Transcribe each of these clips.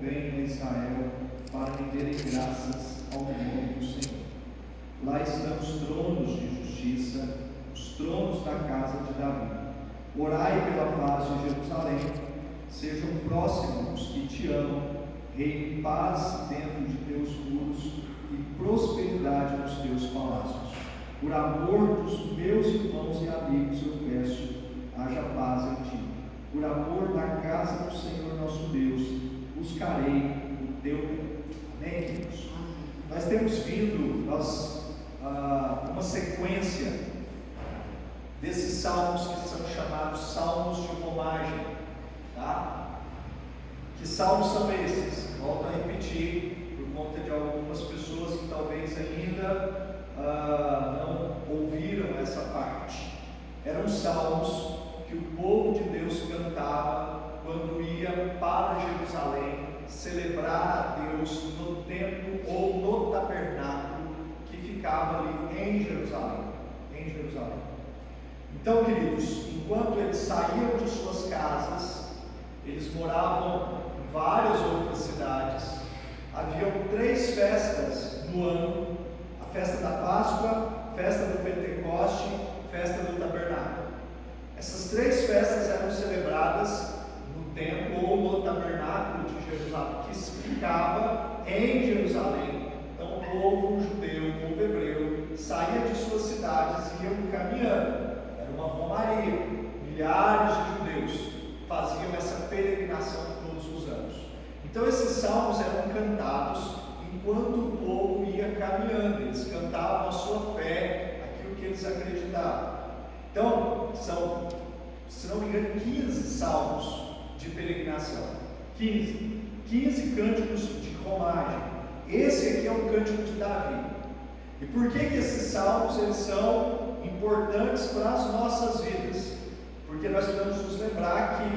venham a Israel para renderem graças ao nome do Senhor. Lá estão os tronos de justiça, os tronos da casa de Davi. Orai pela paz de Jerusalém. Sejam próximos os que te amam. Reine paz dentro de teus muros e prosperidade nos teus palácios. Por amor dos meus irmãos e amigos eu peço, haja paz em ti. Por amor da casa do Senhor nosso Deus, buscarei o teu bem. Amém, queridos? Nós temos vindo uma sequência desses salmos que são chamados salmos de romagem, tá? Que salmos são esses? Volto a repetir, por conta de algumas pessoas que talvez ainda não ouviram essa parte. Eram salmos que o povo de Deus cantava quando ia para Jerusalém celebrar a Deus no templo ou no tabernáculo que ficava ali em Jerusalém. Então, queridos, enquanto eles saíam de suas casas, eles moravam em várias outras cidades. Haviam 3 festas no ano: a festa da Páscoa, festa do Pentecoste, festa do Tabernáculo. Essas 3 festas eram celebradas no templo ou no tabernáculo de Jerusalém, que ficava em Jerusalém. Então o povo judeu, o povo hebreu, saía de suas cidades e iam caminhando. Era uma romaria. Milhares de judeus faziam essa peregrinação todos os anos. Então esses salmos eram cantados enquanto o povo ia caminhando. Eles cantavam a sua fé, aquilo que eles acreditavam. Então, são, se não me engano, 15 salmos de peregrinação. 15 cânticos de romagem. Esse aqui é o cântico de Davi. E por que esses salmos eles são importantes para as nossas vidas? Porque nós precisamos nos lembrar que,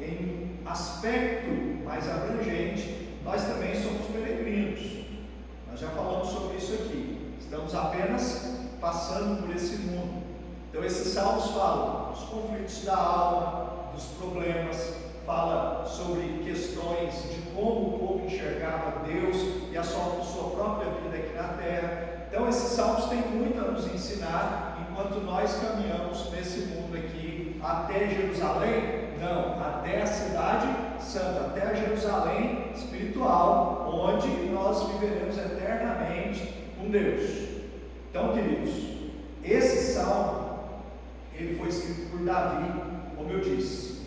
em aspecto mais abrangente, nós também somos peregrinos. Nós já falamos sobre isso aqui. Estamos apenas passando por esse mundo. Então esses salmos falam dos conflitos da alma, dos problemas, fala sobre questões de como o povo enxergava Deus e a sua própria vida aqui na terra. Então esses salmos têm muito a nos ensinar enquanto nós caminhamos nesse mundo aqui até Jerusalém, não, até a cidade santa, até a Jerusalém espiritual, onde nós viveremos eternamente com Deus. Então, queridos, esse salmo ele foi escrito por Davi, como eu disse.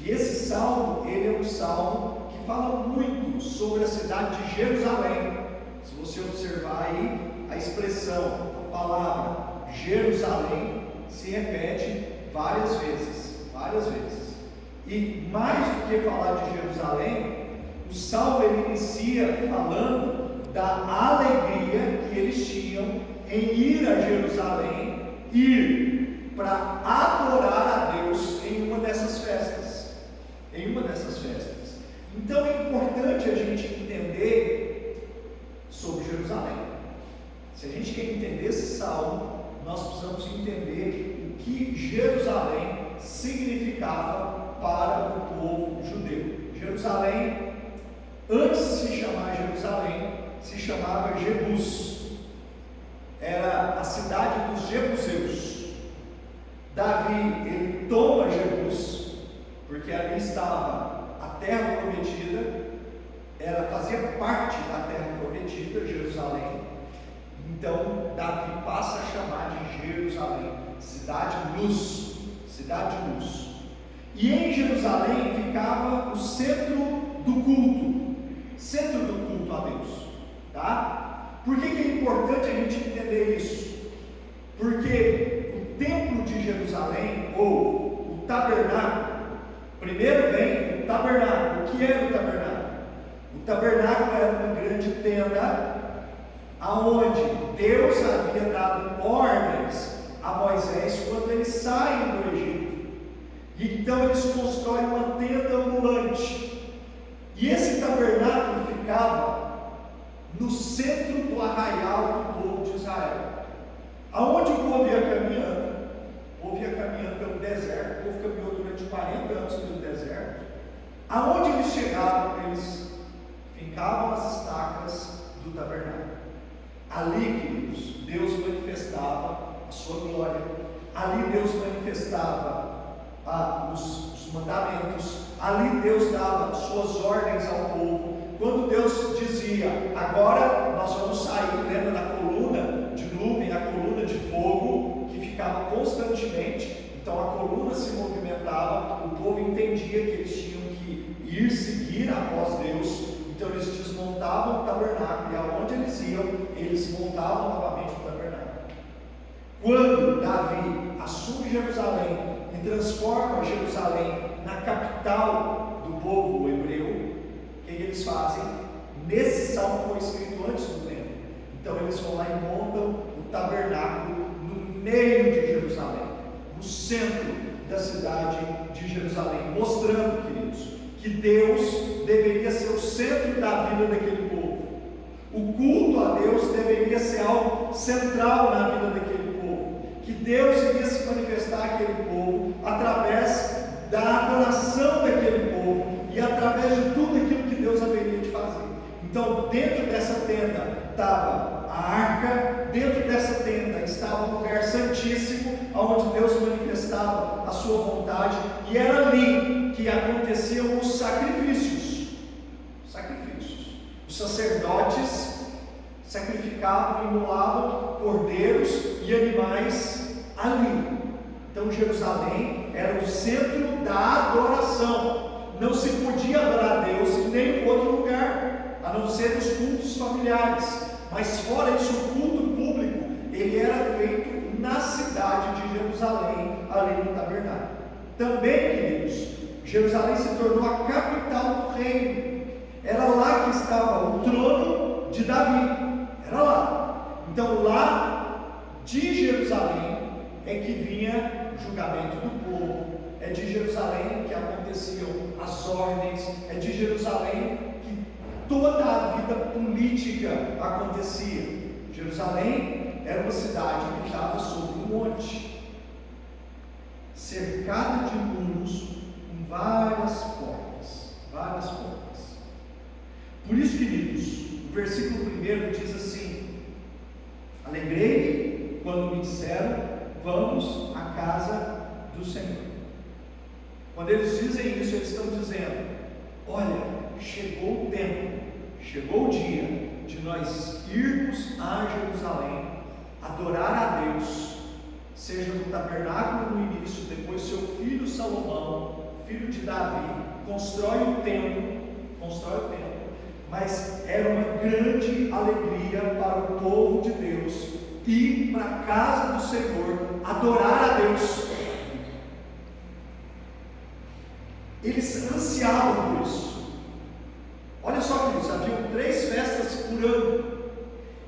E esse salmo, ele é um salmo que fala muito sobre a cidade de Jerusalém. Se você observar aí, a expressão, a palavra Jerusalém se repete várias vezes. E mais do que falar de Jerusalém, o salmo ele inicia falando da alegria que eles tinham em ir a Jerusalém, para adorar a Deus em uma dessas festas. Então é importante a gente entender sobre Jerusalém. Se a gente quer entender esse salmo, nós precisamos entender o que Jerusalém significava para o povo judeu. Jerusalém, antes de se chamar Jerusalém, se chamava Jebus. Era a cidade dos jebuseus. Davi, ele toma Jebus, porque ali estava a terra prometida, fazia parte da terra prometida, Jerusalém. Então, Davi passa a chamar de Jerusalém, cidade de luz. E em Jerusalém ficava o centro do culto a Deus, tá? Por que é importante a gente entender isso? Porque o templo de Jerusalém, ou o tabernáculo, primeiro vem o tabernáculo. O que era o tabernáculo? O tabernáculo era uma grande tenda, aonde Deus havia dado ordens a Moisés quando eles saem do Egito. Então eles constroem uma tenda ambulante, e esse tabernáculo ficava no centro do arraial do povo de Israel. Aonde o povo ia caminhando? O povo ia caminhando pelo deserto. O povo caminhou durante 40 anos pelo deserto. Aonde eles chegavam, eles ali Deus manifestava os mandamentos, ali Deus dava suas ordens ao povo. Quando Deus dizia, agora nós vamos sair, lembra da coluna de nuvem, a coluna de fogo, que ficava constantemente, então a coluna se movimentava, o povo entendia que eles tinham que ir seguir após Deus, então eles desmontavam o tabernáculo, e aonde eles iam, eles montavam novamente o tabernáculo. Quando Davi assume Jerusalém e transforma Jerusalém na capital do povo hebreu, o que eles fazem? Nesse salmo foi escrito antes do templo, então eles vão lá e montam o tabernáculo no meio de Jerusalém, no centro da cidade de Jerusalém, mostrando, queridos, que Deus deveria ser o centro da vida daquele povo. O culto a Deus deveria ser algo central na vida daquele povo, que Deus iria se manifestar àquele povo através da adoração daquele povo e através de tudo aquilo que Deus haveria de fazer. Então, dentro dessa tenda estava a arca, dentro dessa tenda estava um lugar santíssimo, onde Deus manifestava a sua vontade, e era ali que aconteciam os sacrifícios. Os sacerdotes sacrificavam e imolavam cordeiros e animais ali. Então Jerusalém era o centro da adoração. Não se podia adorar a Deus em nenhum outro lugar, a não ser nos cultos familiares. Mas fora isso, o culto público, ele era feito na cidade de Jerusalém, ali no tabernáculo. Também, queridos, Jerusalém se tornou a capital do reino. Era lá que estava o trono de Davi. Era lá. Então lá de Jerusalém é que vinha o julgamento do povo. É de Jerusalém que aconteciam as ordens. É de Jerusalém que toda a vida política acontecia. Jerusalém era uma cidade que estava sobre um monte, cercada de muros, com várias portas. Por isso, queridos, o versículo 1 diz assim: alegrei-me quando me disseram, vamos à casa do Senhor. Quando eles dizem isso, eles estão dizendo, olha, chegou o tempo, chegou o dia de nós irmos a Jerusalém, adorar a Deus, seja no tabernáculo no início, depois seu filho Salomão, filho de Davi, constrói o templo, mas era uma grande alegria para o povo de Deus ir para a casa do Senhor, adorar a Deus. Eles ansiavam por isso. Olha só, queridos, haviam 3 festas por ano,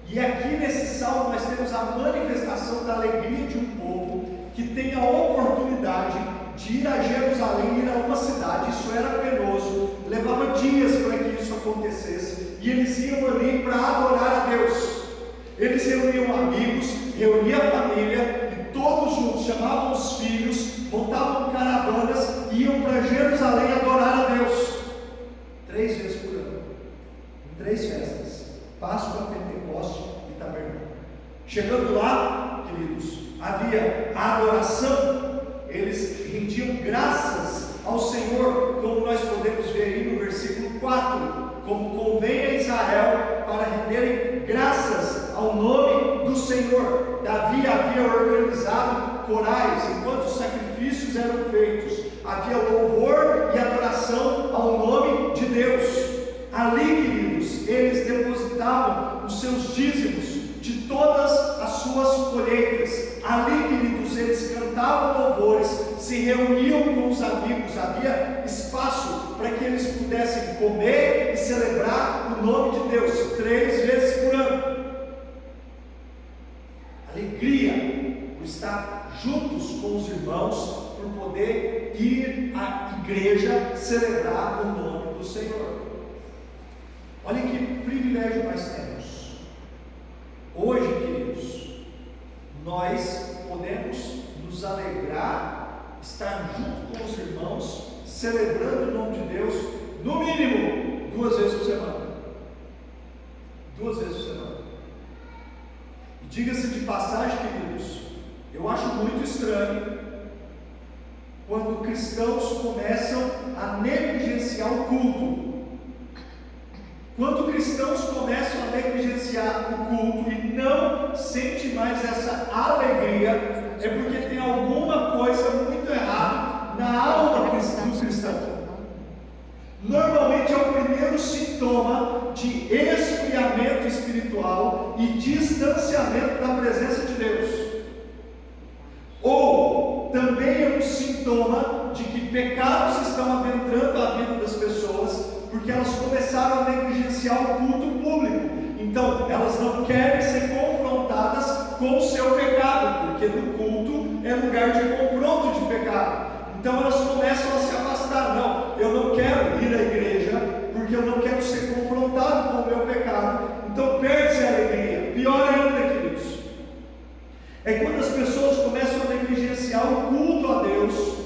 e aqui nesse salmo nós temos a manifestação da alegria de um povo que tem a oportunidade de ir a Jerusalém, ir a uma cidade. Isso era penoso, levava dias para que isso acontecesse, e eles iam ali para adorar a Deus. Eles reuniam amigos, reuniam a família, e todos juntos chamavam os filhos, montavam caravanas e iam para Jerusalém adorar a Deus. 3 vezes por ano, em 3 festas: Páscoa, Pentecostes e Tabernáculo. Chegando lá, queridos, havia a adoração. Eles rendiam graças ao Senhor, como nós podemos ver aí no versículo 4, como convém a Israel para renderem graças ao nome do Senhor. Davi havia organizado corais, enquanto os sacrifícios eram feitos, havia louvor e adoração ao nome de Deus. Ali, queridos, eles depositavam os seus dízimos de todas as suas colheitas. Ali, queridos, eles cantavam louvores, se reuniam com os amigos, havia espaço para que eles pudessem comer e celebrar o nome de Deus 3 vezes por ano. Alegria por estar juntos com os irmãos, por poder ir à igreja celebrar o nome do Senhor. Olha que privilégio nós temos. Hoje, queridos, nós podemos nos alegrar, estar junto com os irmãos, celebrando o nome de Deus, no mínimo 2 vezes por semana. 2 vezes por semana. E diga-se de passagem, queridos, Eu acho muito estranho quando cristãos começam a negligenciar o culto. Quando cristãos começam a negligenciar o culto e não sente mais essa alegria, é porque tem alguma coisa muito errada na alma do cristão. Normalmente é o primeiro sintoma de esfriamento espiritual e distanciamento da presença de Deus. Ou também é um sintoma de que pecados estão adentrando a vida das pessoas, porque elas começaram a negligenciar o culto público. Então elas não querem ser confrontadas com o seu pecado, porque no culto é lugar de confronto de pecado. Então elas começam a se afastar. Não, eu não quero ir à igreja, porque eu não quero ser confrontado com o meu pecado. Então perde-se a alegria. Pior ainda, queridos, é quando as pessoas começam a negligenciar o culto a Deus,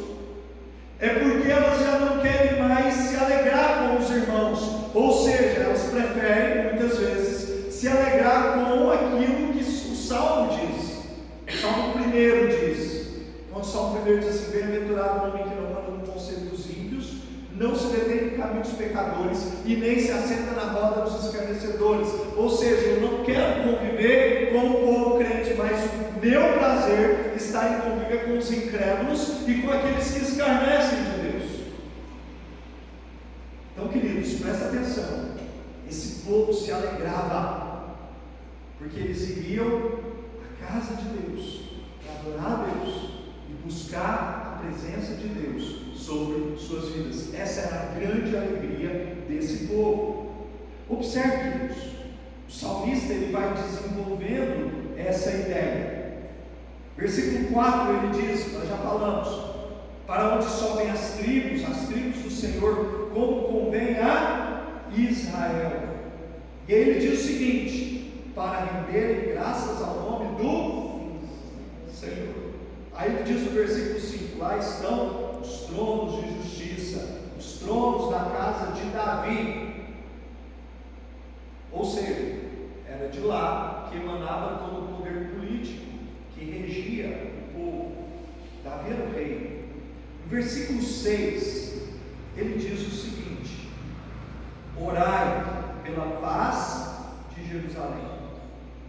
é porque elas já não querem mais se alegrar com os irmãos, ou seja, elas preferem muitas vezes se alegrar com aquilo que o Salmo diz. O Salmo 1 diz, quando o Salmo 1 diz assim: bem-aventurado o homem que não anda no conselho dos ímpios, não se detém no caminho dos pecadores e nem se assenta na roda dos escarnecedores. Ou seja, eu não quero conviver com o povo crente, mas o meu prazer está em conviver com os incrédulos e com aqueles que escarnecem de Deus. Então, queridos, presta atenção. Esse povo se alegrava porque eles iriam à casa de Deus para adorar a Deus e buscar a presença de Deus sobre suas vidas. Essa era a grande alegria desse povo. Observe, queridos, o salmista ele vai desenvolvendo essa ideia. Versículo 4 ele diz, nós já falamos: para onde sobem as tribos do Senhor, como convém a Israel. E aí ele diz o seguinte: para renderem graças ao nome do Senhor. Aí ele diz no versículo 5: lá estão os tronos de justiça, os tronos da casa de Davi. Ou seja, era de lá que emanava todo o poder político que regia o povo. Davi era o rei. No versículo 6 ele diz o seguinte: orai pela paz de Jerusalém,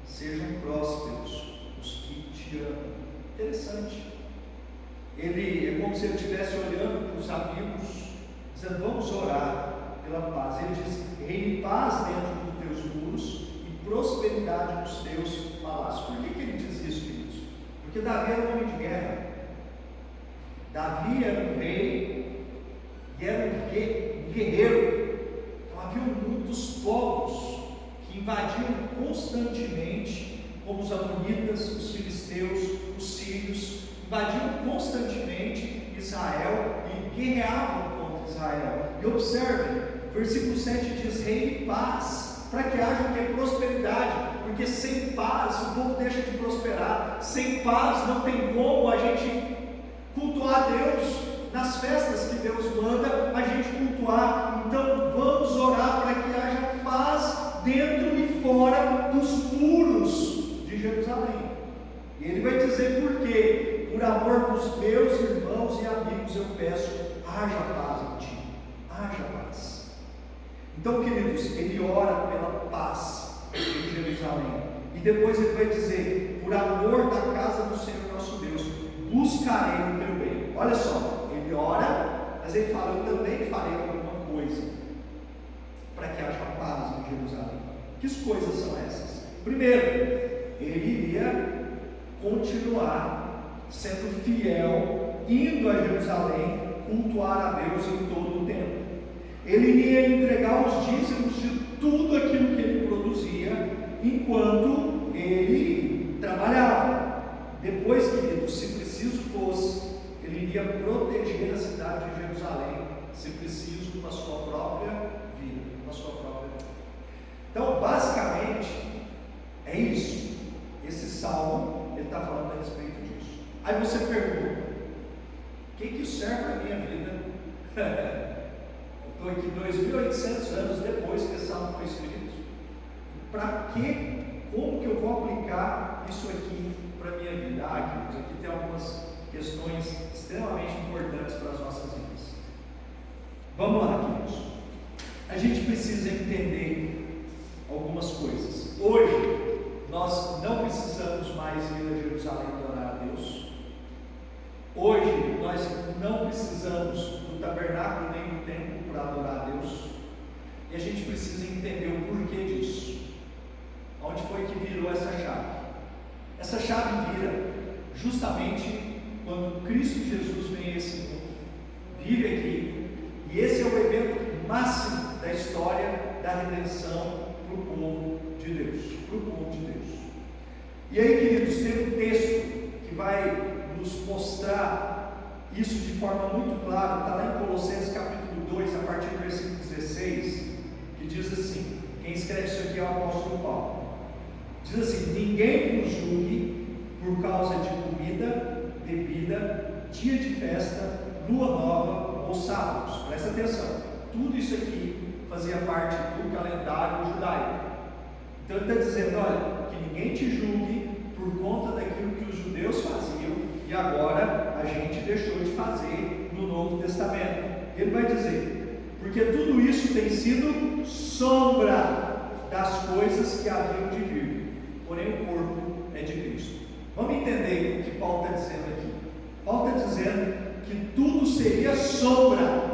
sejam prósperos os que te amam. Interessante. Ele é como se ele estivesse olhando para os amigos, dizendo: vamos orar pela paz. Ele diz: reine paz dentro dos teus muros e prosperidade nos teus palácios. Por que ele diz isso, queridos? Porque Davi era um homem de guerra. Davi era um rei e era um guerreiro. Então havia muitos povos que invadiam constantemente, como os amonitas, os filisteus, os sírios, invadiam constantemente Israel e guerreavam contra Israel. E observe, o versículo 7 diz: reine paz, para que haja o que? Prosperidade, porque sem paz o povo deixa de prosperar. Sem paz não tem como a gente cultuar Deus nas festas que Deus manda a gente cultuar. Então vamos orar para que haja paz dentro e fora dos muros de Jerusalém. E ele vai dizer por quê. Por amor dos meus irmãos e amigos eu peço: haja paz em ti, haja paz. Então, queridos, ele ora pela paz em Jerusalém. E depois ele vai dizer: por amor da casa do Senhor nosso Deus, buscarei o teu bem. Olha só, ele ora, mas ele fala: eu também farei alguma coisa para que haja paz em Jerusalém. Que coisas são essas? Primeiro, ele iria continuar sendo fiel, indo a Jerusalém, cultuar a Deus em todo o tempo. Ele iria entregar os dízimos de tudo aquilo que ele produzia, enquanto ele trabalhava. Depois, queridos, se preciso fosse, ele iria proteger a cidade de Jerusalém, se preciso, com a sua própria vida, Então, basicamente, é isso. Esse salmo, ele está falando a respeito disso. Aí você pergunta: o que isso serve para a minha vida? Eu estou aqui 2.800 anos depois que esse salmo foi escrito. Para quê? Como que eu vou aplicar isso aqui para a minha vida? Queridos, aqui tem algumas questões extremamente importantes para as nossas vidas. Vamos lá, queridos. A gente precisa entender algumas coisas. Hoje, nós não precisamos mais ir a Jerusalém adorar a Deus. Hoje, nós não precisamos do tabernáculo nem do templo para adorar a Deus. E a gente precisa entender o porquê disso. Onde foi que virou essa chave? Essa chave vira justamente quando Cristo Jesus vem a esse mundo, vive aqui, e esse é o evento máximo da história da redenção para o povo de Deus. E aí, queridos, tem um texto que vai nos mostrar isso de forma muito clara. Está lá em Colossenses capítulo 2, a partir do versículo 16, que diz assim, quem escreve isso aqui é o apóstolo Paulo. Diz assim: ninguém vos julgue por causa de comida, bebida, dia de festa, lua nova ou sábados. Presta atenção, tudo isso aqui fazia parte do calendário judaico. Então ele está dizendo, olha, que ninguém te julgue por conta daquilo que os judeus faziam e agora a gente deixou de fazer no Novo Testamento. Ele vai dizer, porque tudo isso tem sido sombra das coisas que haviam de vir, porém o corpo é de Cristo. Vamos entender o que Paulo está dizendo aqui. Paulo está dizendo que tudo seria sombra.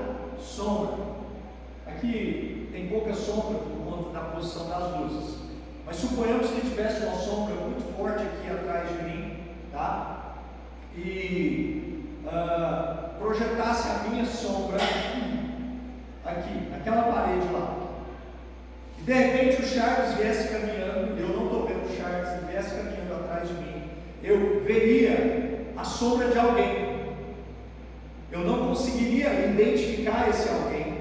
Aqui tem pouca sombra por conta da posição das luzes, mas suponhamos que tivesse uma sombra muito forte aqui atrás de mim, tá? E projetasse a minha sombra aqui, naquela parede lá. E de repente o Charles viesse caminhando, eu não estou vendo o Charles, ele viesse caminhando atrás de mim, eu veria a sombra de alguém. Eu não conseguiria identificar esse alguém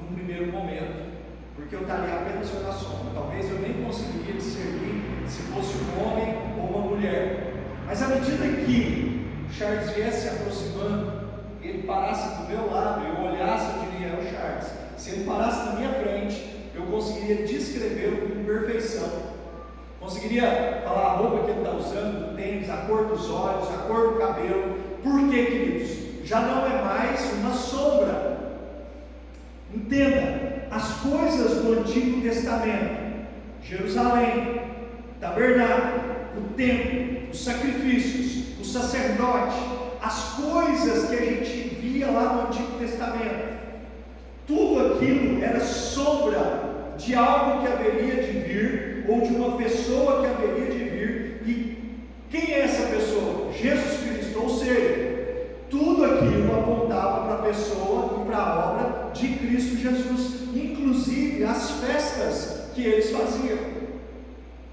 no primeiro momento, porque eu estaria apenas vendo a sombra. Talvez eu nem conseguiria discernir se fosse um homem ou uma mulher. Mas à medida que Charles viesse se aproximando, ele parasse do meu lado, eu olhasse e diria, é o Charles. Se ele parasse na minha frente, eu conseguiria descrevê-lo com perfeição. Conseguiria falar a roupa que ele está usando, o tênis, a cor dos olhos, a cor do cabelo. Por quê, queridos? Já não é mais uma sombra. Entenda, as coisas do Antigo Testamento, Jerusalém, tabernáculo, o templo, os sacrifícios, o sacerdote, as coisas que a gente via lá no Antigo Testamento, tudo aquilo era sombra de algo que haveria de vir, ou de uma pessoa que haveria de vir. E quem é essa pessoa? Jesus Cristo. Ou seja, tudo aquilo apontava para a pessoa e para a obra de Cristo Jesus, inclusive as festas que eles faziam.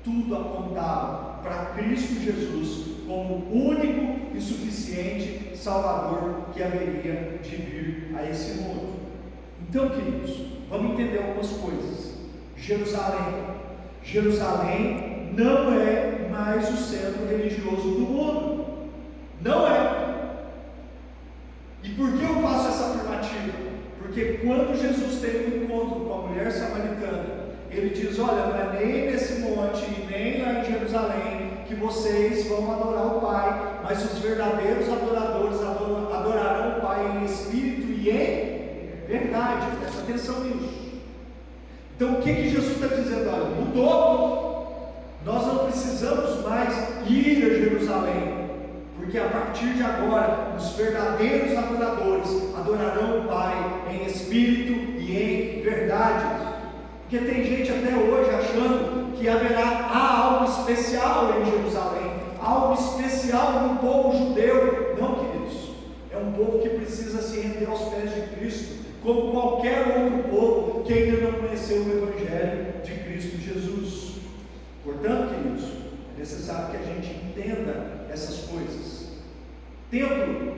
Tudo apontava para Cristo Jesus como o único e suficiente Salvador que haveria de vir a esse mundo. Então, queridos, vamos entender algumas coisas. Jerusalém não é mais o centro religioso do mundo. Não é. E por que eu faço essa afirmativa? Porque quando Jesus teve um encontro com a mulher samaritana, ele diz, olha, não é nem nesse monte e nem lá em Jerusalém que vocês vão adorar o Pai, mas os verdadeiros adoradores adorarão o Pai em espírito e em verdade. Presta atenção nisso. Então o que Jesus está dizendo? Olha, mudou. Nós não precisamos mais ir a Jerusalém, porque a partir de agora os verdadeiros adoradores adorarão o Pai em espírito e em verdade. Porque tem gente até hoje achando que há algo especial em Jerusalém, algo especial no povo judeu. Não, queridos, é um povo que precisa se render aos pés de Cristo, como qualquer outro povo que ainda não conheceu o Evangelho de Cristo Jesus. Portanto, queridos, é necessário que a gente entenda essas coisas. Templo,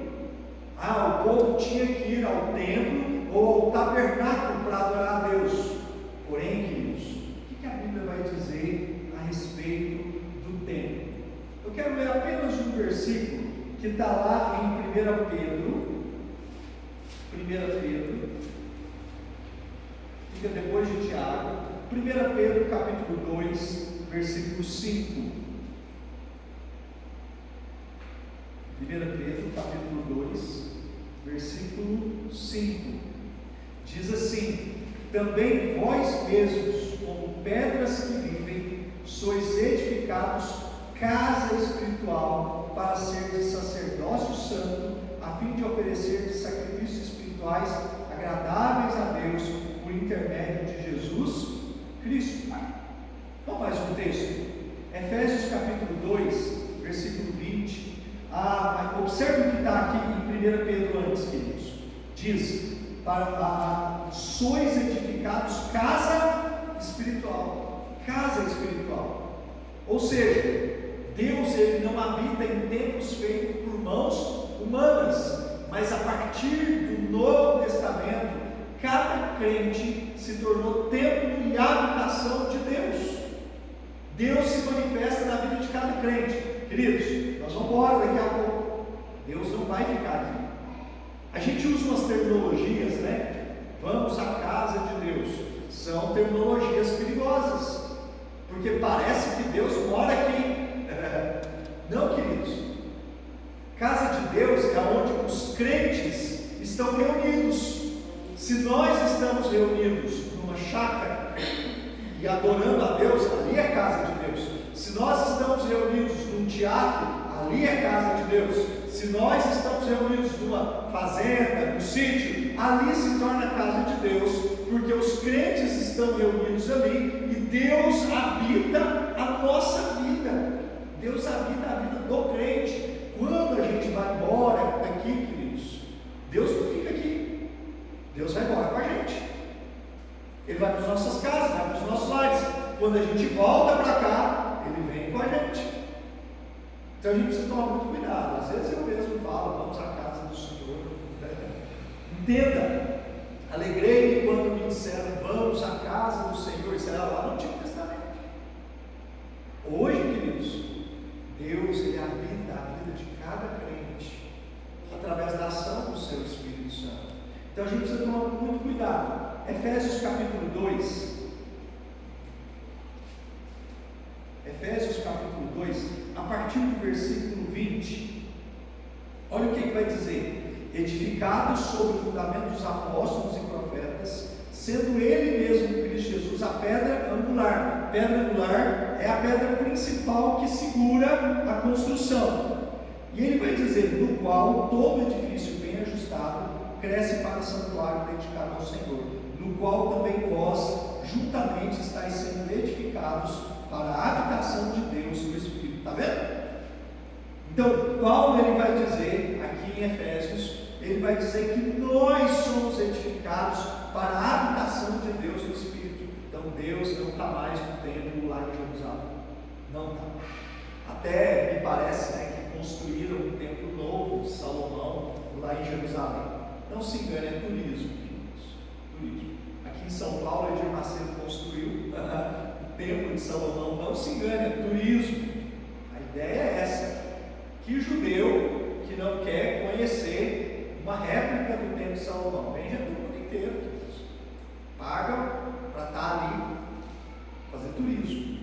o povo tinha que ir ao templo ou ao tabernáculo para adorar a Deus. Porém, queridos, o que a Bíblia vai dizer a respeito do templo? Eu quero ler apenas um versículo que está lá em 1 Pedro, fica depois de Tiago, 1 Pedro capítulo 2, versículo 5. 1 Pedro, capítulo 2, versículo 5. Diz assim: também vós mesmos, como pedras que vivem, sois edificados casa espiritual, para ser de sacerdócio santo, a fim de oferecer sacrifícios espirituais agradáveis a Deus, por intermédio de Jesus Cristo. Vamos mais um texto. Efésios capítulo 2, versículo 20. Observe o que está aqui em 1 Pedro antes, queridos. Diz: sois edificados casa espiritual. Casa espiritual. Ou seja, Deus ele não habita em templos feitos por mãos humanas, mas a partir do Novo Testamento, cada crente se tornou templo e habitação de Deus. Deus se manifesta na vida de cada crente. Queridos, nós vamos embora daqui a pouco. Deus não vai ficar aqui. A gente usa umas terminologias, né? Vamos à casa de Deus. São terminologias perigosas, porque parece que Deus mora aqui. Não, queridos. Casa de Deus é onde os crentes estão reunidos. Se nós estamos reunidos numa chácara e adorando a Deus, ali é casa de Deus. Se nós estamos reunidos num teatro, ali é casa de Deus. Se nós estamos reunidos numa fazenda, num sítio, ali se torna casa de Deus, porque os crentes estão reunidos ali e Deus habita a nossa vida. Deus habita a vida do crente. Quando a gente vai embora daqui, queridos, Deus não fica aqui. Deus vai embora com a gente. Ele vai para as nossas casas, vai para os nossos lares. Quando a gente volta para cá, Ele vem com a gente. Então a gente precisa tomar muito cuidado. Às vezes eu mesmo falo: vamos à casa do Senhor. Entenda, alegrei-me quando me disseram: vamos à casa do Senhor. Isso era lá no Antigo Testamento. Hoje, queridos, Deus ele habita a vida de cada crente através da ação do seu Espírito Santo. Então a gente precisa tomar muito cuidado. Efésios capítulo 2. Efésios capítulo 2, a partir do versículo 20. Olha o que vai dizer: edificados sobre o fundamento dos apóstolos e profetas, sendo Ele mesmo, Cristo Jesus, a pedra angular. Pedra angular é a pedra principal que segura a construção. E ele vai dizer: no qual todo edifício bem ajustado cresce para o santuário dedicado ao Senhor, no qual também vós juntamente estáis sendo edificados para a habitação de Deus no Espírito. Está vendo? Então, Paulo ele vai dizer aqui em Efésios, ele vai dizer que nós somos edificados para a habitação de Deus no Espírito. Então Deus não está mais no templo lá em Jerusalém. Não está. Até me parece, né, que construíram um templo novo de Salomão lá em Jerusalém. Não se engane, é turismo. Turismo. Aqui em São Paulo, Edir Macedo construiu o templo de Salomão. Não se engane, é turismo. A ideia é essa: que judeu que não quer conhecer uma réplica do templo de Salomão, vem já do mundo inteiro, queridos. Pagam para estar ali, fazer turismo.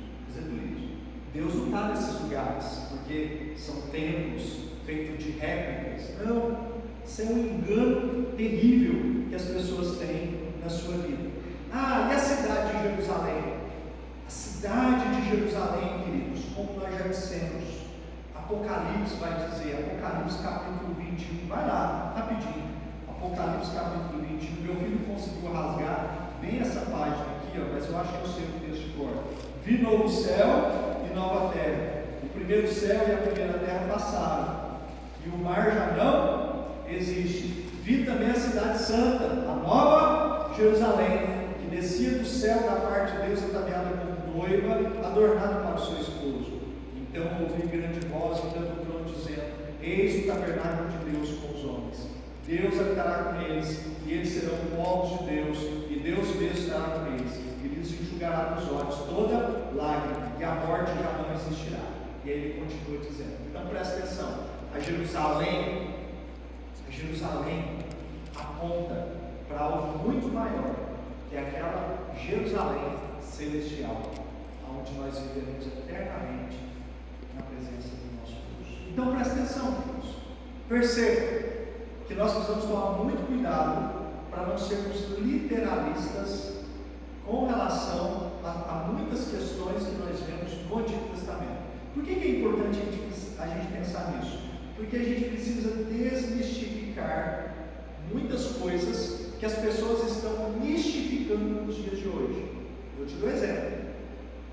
Deus não está nesses lugares porque são templos feitos de réplicas. Não, isso é um engano terrível que as pessoas têm na sua vida. E a cidade de Jerusalém? A cidade de Jerusalém, queridos, como nós já dissemos, Apocalipse vai dizer, Apocalipse capítulo 21, vai lá, rapidinho, Apocalipse capítulo 21, meu filho conseguiu rasgar bem essa página aqui, mas eu acho que eu sei o texto de cor. Vi novo céu e nova terra, o primeiro céu e a primeira terra passaram, e o mar já não existe. Vi também a cidade santa, a nova Jerusalém, que descia do céu da parte de Deus, ataviada como noiva, adornada para o seu esposo. Então ouvi grande voz vinda do trono dizendo: eis o tabernáculo de Deus com os homens. Deus habitará com eles, e eles serão povos de Deus, e Deus mesmo estará com eles, e lhes enxugará dos olhos toda lágrima, e a morte já não existirá. E aí ele continua dizendo. Então presta atenção, a Jerusalém aponta para algo muito maior, que é aquela Jerusalém celestial, onde nós viveremos eternamente na presença do nosso Deus. Então presta atenção, Deus. Perceba que nós precisamos tomar muito cuidado para não sermos literalistas com relação a muitas questões que nós vemos no Antigo Testamento. Por que é importante a gente pensar nisso? Porque a gente precisa desmistificar muitas coisas que as pessoas estão mistificando nos dias de hoje. Eu te dou exemplo.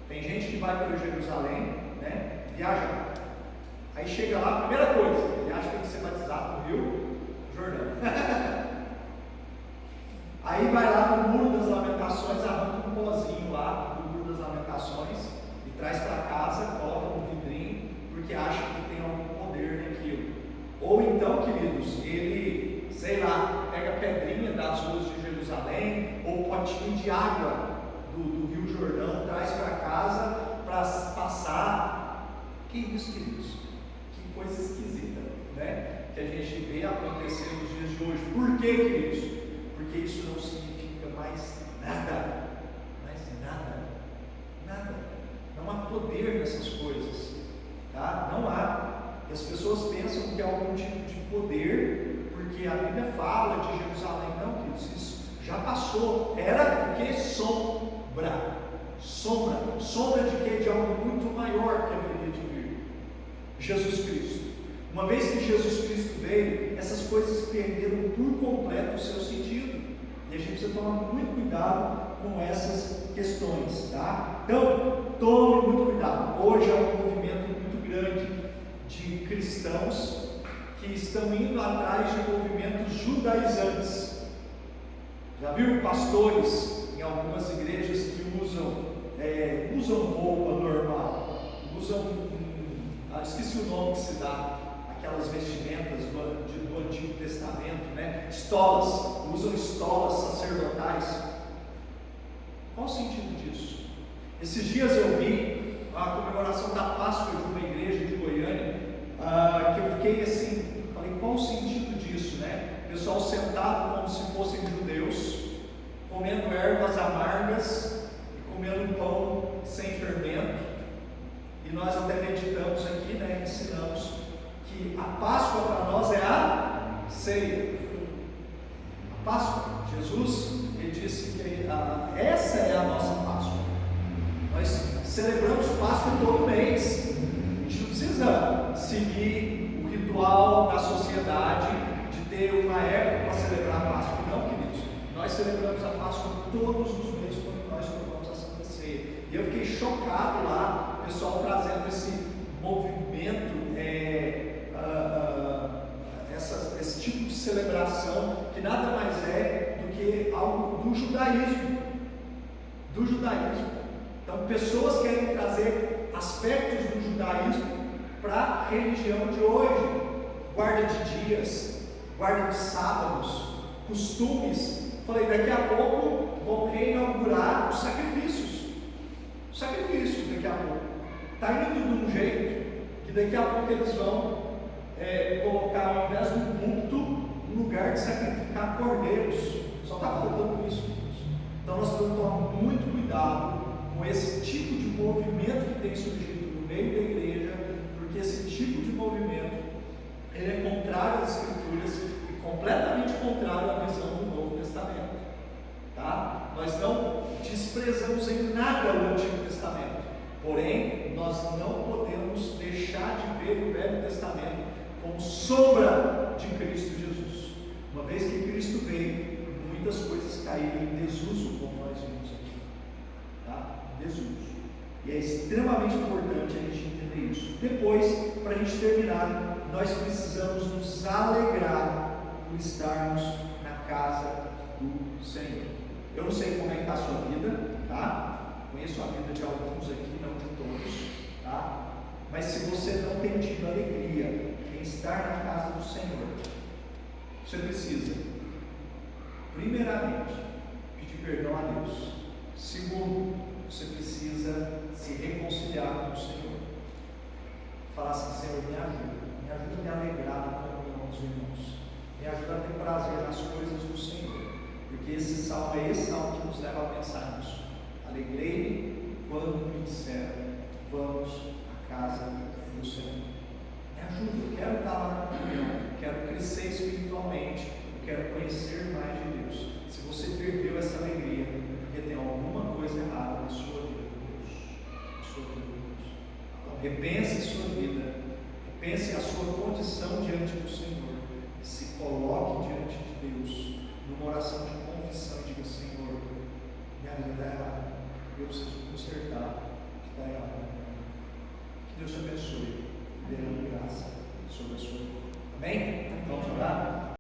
Tem gente que vai para Jerusalém, né, viajar. Aí chega lá, a primeira coisa, ele acha que tem que ser batizado no Rio Jordão. Aí vai lá no Muro das Lamentações, arranca um pozinho lá do Muro das Lamentações e traz para casa, coloca no vidrinho, porque acha que tem algum poder naquilo. Ou então, queridos, ele, sei lá, pega pedrinha das ruas de Jerusalém, ou potinho de água do Rio Jordão, traz para casa para passar. Que isso, queridos? Que coisa esquisita, né? Que a gente vê acontecer nos dias de hoje. Por quê, queridos? Porque isso não significa mais nada. Nada. Não há poder nessas coisas, tá? Não há. E as pessoas pensam que é algum tipo de poder, porque a Bíblia fala de Jerusalém. Não, queridos, isso já passou. Era o que? Sombra de quê? De algo muito maior que haveria de vir. Jesus Cristo. Uma vez que Jesus Cristo veio, essas coisas perderam por completo o seu sentido. E a gente precisa tomar muito cuidado com essas questões, tá? Então, tome muito cuidado. Hoje é um movimento muito grande de cristãos que estão indo atrás de movimentos judaizantes. Já viu pastores em algumas igrejas que usam roupa normal, esqueci o nome que se dá, aquelas vestimentas do Antigo Testamento, né? Usam estolas sacerdotais. Qual o sentido disso? Esses dias eu vi a comemoração da Páscoa de uma igreja de Goiânia, que eu fiquei assim, falei, qual o sentido disso, né? O pessoal sentado como se fossem judeus, comendo ervas amargas e comendo pão sem fermento. E nós até meditamos aqui, né? Ensinamos que a Páscoa para nós é a ceia. A Páscoa, Jesus, ele disse que essa é a nossa Páscoa. Nós celebramos Páscoa todo mês. A gente não precisa seguir o ritual da sociedade de ter uma época para celebrar a Páscoa. Não, queridos. Nós celebramos a Páscoa todos os meses quando nós tomamos a Santa Ceia. E eu fiquei chocado lá, o pessoal trazendo esse movimento, esse tipo de celebração, que nada mais é do que algo do judaísmo. Então, pessoas querem trazer aspectos do judaísmo para a religião de hoje. Guarda de dias, guarda de sábados, costumes. Falei, daqui a pouco vão reinaugurar os sacrifícios. Daqui a pouco. Está indo de um jeito que daqui a pouco eles vão colocar, ao invés do culto, um lugar de sacrificar cordeiros. Só está faltando isso. Então nós temos que tomar muito cuidado com esse tipo de movimento que tem surgido no meio da igreja, porque esse tipo de movimento ele é contrário às Escrituras e completamente contrário à visão do Novo Testamento. Tá? Nós não desprezamos em nada o Antigo Testamento, porém nós não podemos deixar de ver o Velho Testamento como sombra de Cristo Jesus. Uma vez que Cristo veio, muitas coisas caíram em desuso, como nós vimos aqui. Tá? Desuso. E é extremamente importante a gente entender isso. Depois, para a gente terminar, nós precisamos nos alegrar por estarmos na casa do Senhor. Eu não sei como é que está a sua vida, tá? Conheço a vida de alguns aqui, não de todos, tá? Mas se você não tem tido alegria em estar na casa do Senhor, você precisa, primeiramente, pedir perdão a Deus. Segundo, você precisa se reconciliar com o Senhor. Falar assim, Senhor, me ajuda a me alegrar na comunhão dos irmãos, me ajuda a ter prazer nas coisas do Senhor, porque esse salmo é esse salmo que nos leva a pensar nisso. Alegrei-me quando me disseram, vamos à casa do Senhor. Me ajuda, eu quero estar lá na comunhão, quero repense a sua vida, repense a sua condição diante do Senhor e se coloque diante de Deus numa oração de confissão e diga: Senhor, minha vida está errada, eu preciso consertar o que está errado. Que Deus te abençoe, derrame graça sobre a sua vida. Amém? Vamos orar?